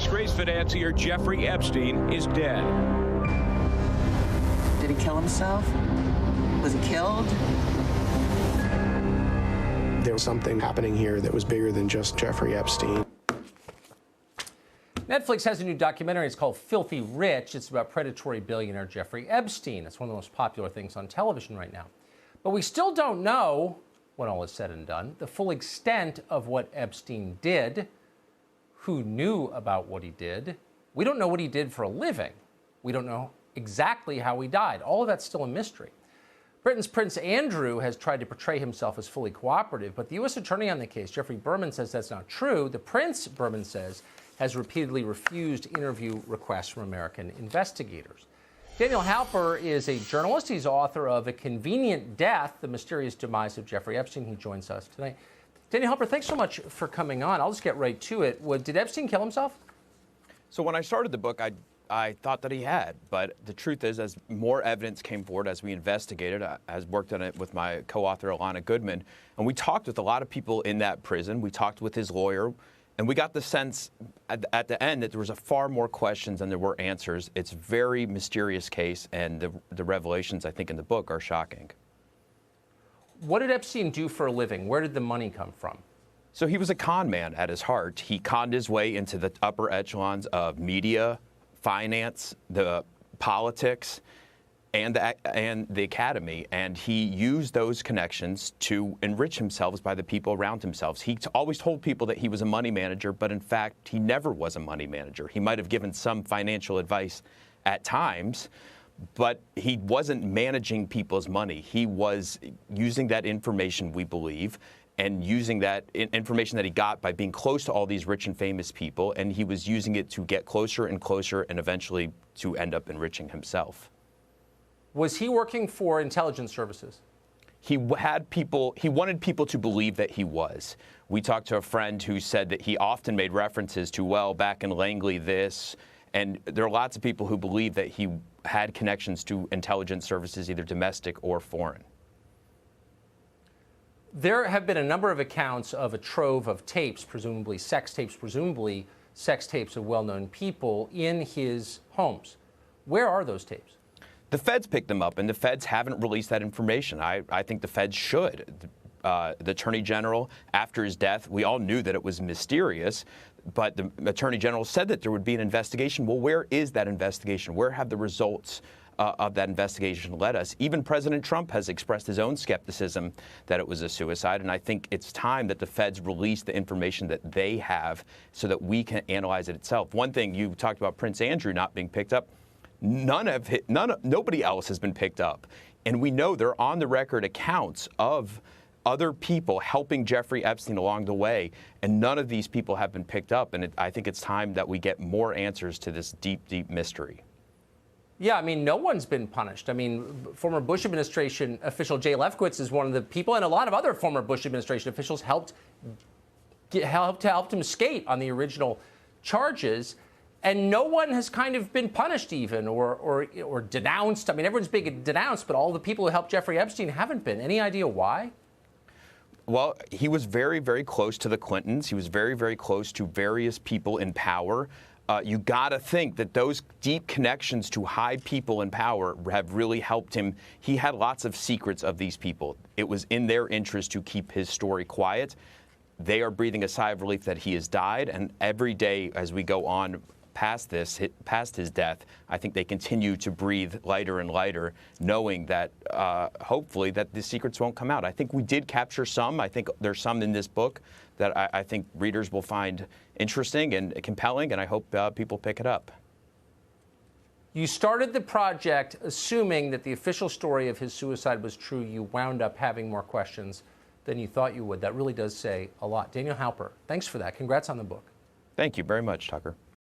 disgraced financier Jeffrey Epstein is dead. Did he kill himself? Was he killed? There was something happening here that was bigger than just Jeffrey Epstein. Netflix has a new documentary. It's called Filthy Rich. It's about predatory billionaire Jeffrey Epstein. It's one of the most popular things on television right now. But we still don't know, when all is said and done, the full extent of what Epstein did, who knew about what he did. We don't know what he did for a living. We don't know exactly how he died. All of that's still a mystery. Britain's Prince Andrew has tried to portray himself as fully cooperative, but the U.S. attorney on the case, Jeffrey Berman, says that's not true. The prince, Berman says, has repeatedly refused interview requests from American investigators. Daniel Halper is a journalist. He's author of A Convenient Death, The Mysterious Demise of Jeffrey Epstein. He joins us tonight. Daniel Halper, thanks so much for coming on. I'll just get right to it. Did Epstein kill himself? So when I started the book, I thought that he had, but the truth is, as more evidence came forward, as we investigated, I worked on it with my co-author, Alana Goodman, and we talked with a lot of people in that prison. We talked with his lawyer, and we got the sense at the end that there was far more questions than there were answers. It's a very mysterious case, and the revelations, I think, in the book are shocking. What did Epstein do for a living? Where did the money come from? So he was a con man at his heart. He conned his way into the upper echelons of media, finance, the politics, and the academy, and he used those connections to enrich himself by the people around himself. He always told people that he was a money manager, but in fact, he never was a money manager. He might have given some financial advice at times, but he wasn't managing people's money. He was using that information, we believe, and using that information that he got by being close to all these rich and famous people, and he was using it to get closer and closer and eventually to end up enriching himself. Was he working for intelligence services? He wanted people to believe that he was. We talked to a friend who said that he often made references to, well, back in Langley this, and there are lots of people who believe that he had connections to intelligence services, either domestic or foreign. There have been a number of accounts of a trove of tapes, presumably sex tapes of well-known people in his homes. Where are those tapes? The feds picked them up, and the feds haven't released that information. I think the feds should. The Attorney General, after his death, we all knew that it was mysterious, but the Attorney General said that there would be an investigation. Well, where is that investigation? Where have the results of that investigation led us? Even President Trump has expressed his own skepticism that it was a suicide, and I think it's time that the feds release the information that they have so that we can analyze it itself. One thing, you talked about Prince Andrew not being picked up. Nobody else has been picked up. And we know there are on the record accounts of other people helping Jeffrey Epstein along the way, and none of these people have been picked up. And I think it's time that we get more answers to this deep, deep mystery. Yeah, I mean, no one's been punished. I mean, former Bush administration official Jay Lefkowitz is one of the people, and a lot of other former Bush administration officials helped him skate on the original charges. And no one has kind of been punished even or denounced. I mean, everyone's being denounced, but all the people who helped Jeffrey Epstein haven't been. Any idea why? Well, he was very, very close to the Clintons. He was very, very close to various people in power. You got to think that those deep connections to high people in power have really helped him. He had lots of secrets of these people. It was in their interest to keep his story quiet. They are breathing a sigh of relief that he has died. And every day as we go on past his death, I think they continue to breathe lighter and lighter, knowing that hopefully that the secrets won't come out. I think we did capture some. I think there's some in this book that I think readers will find interesting and compelling, and I hope people pick it up. You started the project assuming that the official story of his suicide was true. You wound up having more questions than you thought you would. That really does say a lot. Daniel Halper, thanks for that. Congrats on the book. Thank you very much, Tucker.